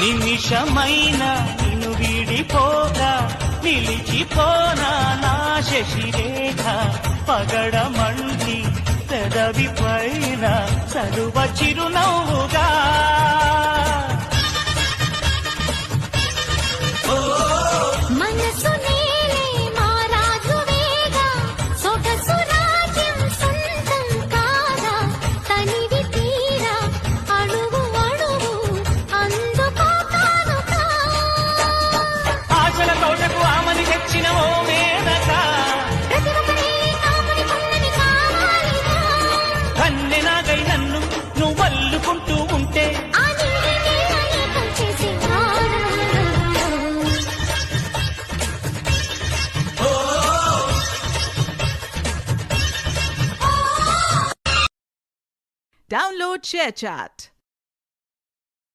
నిమిషమైన నిన్ను వీడిపోగా నిలిచిపోనా నా శశిరేఖ పగడమంటి పెదవి పైన సరువ చిరునవ్వుగా కన్నెనాగై నన్ను నువ్వు వల్లుకుంటూ ఉంటే Download ShareChat.